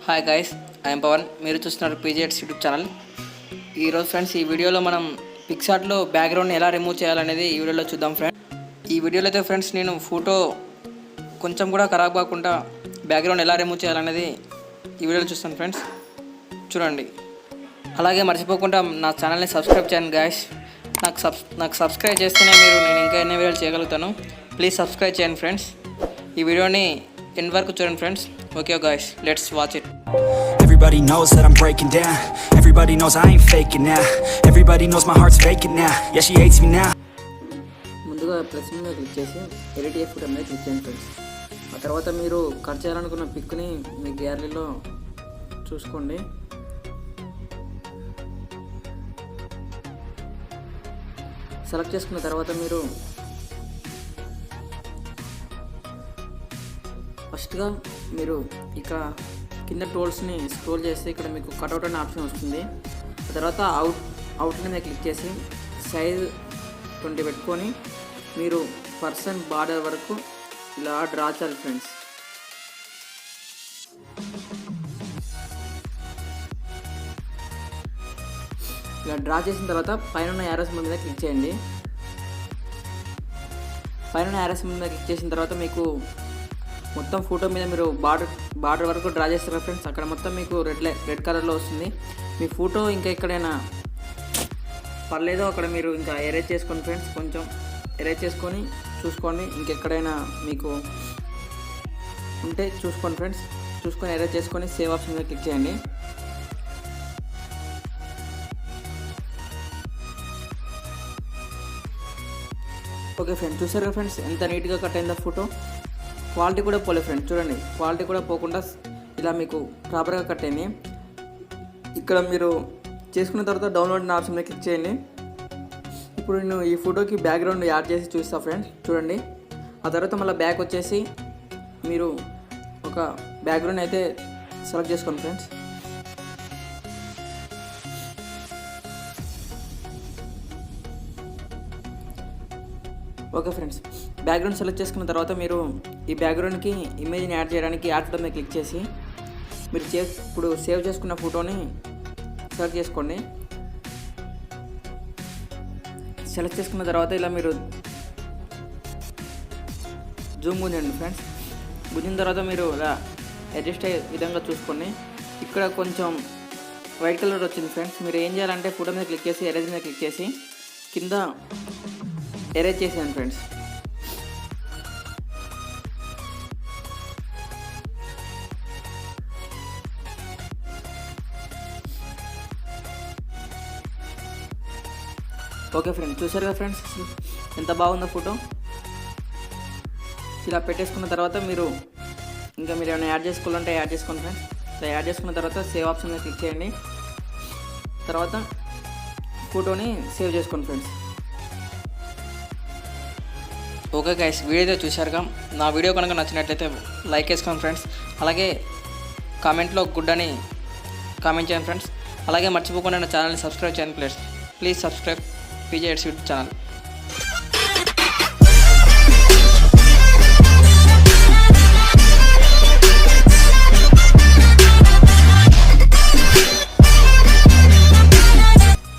Hi guys, I'm Pawan. మీరు చూస్తున్నారు Picsart YouTube channel. ఈరోజు ఫ్రెండ్స్ ఈ వీడియోలో మనం పిక్సార్ట్లో బ్యాక్గ్రౌండ్ని ఎలా రిమూవ్ చేయాలనేది ఈ వీడియోలో చూద్దాం ఫ్రెండ్స్. ఈ వీడియోలో అయితే ఫ్రెండ్స్ నేను ఫోటో కొంచెం కూడా ఖరాబ్ కాకుండా బ్యాక్గ్రౌండ్ ఎలా రిమూవ్ చేయాలనేది ఈ వీడియోలో చూస్తాను ఫ్రెండ్స్. చూడండి. అలాగే మర్చిపోకుండా నా ఛానల్ని సబ్స్క్రైబ్ చేయండి గాయస్. నాకు సబ్స్క్రైబ్ చేస్తేనే నేను ఇంకా ఎన్ని వీడియోలు చేయగలుగుతాను. ప్లీజ్ సబ్స్క్రైబ్ చేయండి ఫ్రెండ్స్. ఈ వీడియోని ఎండ్ వరకు చూడండి friends. Okay guys, let's watch it. Everybody knows that I'm breaking down. Everybody knows I ain't faking now. Everybody knows my heart's vacant now. Yeah, she hates me now. ముందుగా plus మీద click చేసి edit photo మీద click చేయండి friends. ఆ తర్వాత మీరు cut చేయాలనుకున్న పిక్ని మీ గ్యాలరీలో చూసుకోండి. సెలెక్ట్ చేసుకున్న తర్వాత మీరు ఫస్ట్గా మీరు ఇక్కడ కింద టూల్స్ని స్క్రోల్ చేస్తే ఇక్కడ మీకు కట్అవుట్ అనే ఆప్షన్ వస్తుంది. ఆ తర్వాత అవుట్ని మీద క్లిక్ చేసి సైజ్ 20 పెట్టుకొని మీరు పర్సన్ బార్డర్ వరకు ఇలా డ్రా చేయాలి ఫ్రెండ్స్. ఇలా డ్రా చేసిన తర్వాత పైన యారోస్ మీద క్లిక్ చేయండి. పైన యారోస్ మీద క్లిక్ చేసిన తర్వాత మీకు మొత్తం ఫోటో మీద మీరు బార్డర్ వరకు డ్రా చేస్తారు ఫ్రెండ్స్. అక్కడ మొత్తం మీకు రెడ్ కలర్లో వస్తుంది. మీ ఫోటో ఇంకా ఎక్కడైనా పర్లేదో అక్కడ మీరు ఇంకా ఎరేజ్ చేసుకోండి ఫ్రెండ్స్. కొంచెం ఎరేజ్ చేసుకొని చూసుకోండి. ఇంకెక్కడైనా మీకు ఉంటే చూసుకోండి ఫ్రెండ్స్. చూసుకొని ఎరేజ్ చేసుకొని సేవ్ ఆప్షన్ మీద క్లిక్ చేయండి. ఓకే ఫ్రెండ్స్, చూసారు కదా ఫ్రెండ్స్ ఎంత నీట్గా కట్ అయిందో ఫోటో. క్వాలిటీ కూడా పోలే ఫ్రెండ్స్. చూడండి, క్వాలిటీ కూడా పోకుండా ఇలా మీకు ప్రాపర్గా కట్ అయింది. ఇక్కడ మీరు చేసుకున్న తర్వాత డౌన్లోడ్ అనే ఆప్షన్ మీద క్లిక్ చేయండి. ఇప్పుడు నేను ఈ ఫోటోకి బ్యాక్గ్రౌండ్ యాడ్ చేసి చూస్తాను ఫ్రెండ్స్. చూడండి. ఆ తర్వాత మళ్ళీ బ్యాక్ వచ్చేసి మీరు ఒక బ్యాక్గ్రౌండ్ అయితే సెలెక్ట్ చేసుకోండి friends. Okay friends, background select చేసుకున్న తర్వాత మీరు ఈ బ్యాక్గ్రౌండ్కి ఇమేజ్ని యాడ్ చేయడానికి యాడ్ ఫోటో మీద క్లిక్ చేసి మీరు ఇప్పుడు సేవ్ చేసుకున్న ఫోటోని సెలెక్ట్ చేసుకోండి. సెలెక్ట్ చేసుకున్న తర్వాత ఇలా మీరు జూమ్ గుంజండి ఫ్రెండ్స్. గుంజిన తర్వాత మీరు ఇలా అడ్జస్ట్ అయ్యే విధంగా చూసుకోండి. ఇక్కడ కొంచెం వైట్ కలర్ వచ్చింది ఫ్రెండ్స్. మీరు ఏం చేయాలంటే ఫోటో మీద క్లిక్ చేసి ఎరేజ్ మీద క్లిక్ చేసి కింద ఎరేజ్ చేసాను ఫ్రెండ్స్. ఓకే ఫ్రెండ్స్, చూసారు కదా ఫ్రెండ్స్ ఎంత బాగుందో ఫోటో. ఇలా పెట్టేసుకున్న తర్వాత మీరు ఏమైనా యాడ్ చేసుకోవాలంటే యాడ్ చేసుకోండి ఫ్రెండ్స్. ఇలా యాడ్ చేసుకున్న తర్వాత సేవ్ ఆప్షన్ మీద క్లిక్ చేయండి. తర్వాత ఫోటోని సేవ్ చేసుకోండి ఫ్రెండ్స్. ఓకే గైస్, వీడియో అయితే చూశారుగా. నా వీడియో కనుక నచ్చినట్లయితే లైక్ వేసుకోండి ఫ్రెండ్స్. అలాగే కామెంట్లో గుడ్ అని కామెంట్ చేయండి ఫ్రెండ్స్. అలాగే మర్చిపోకుండా నా ఛానల్ని సబ్స్క్రైబ్ చేయండి please subscribe Picsart YouTube channel.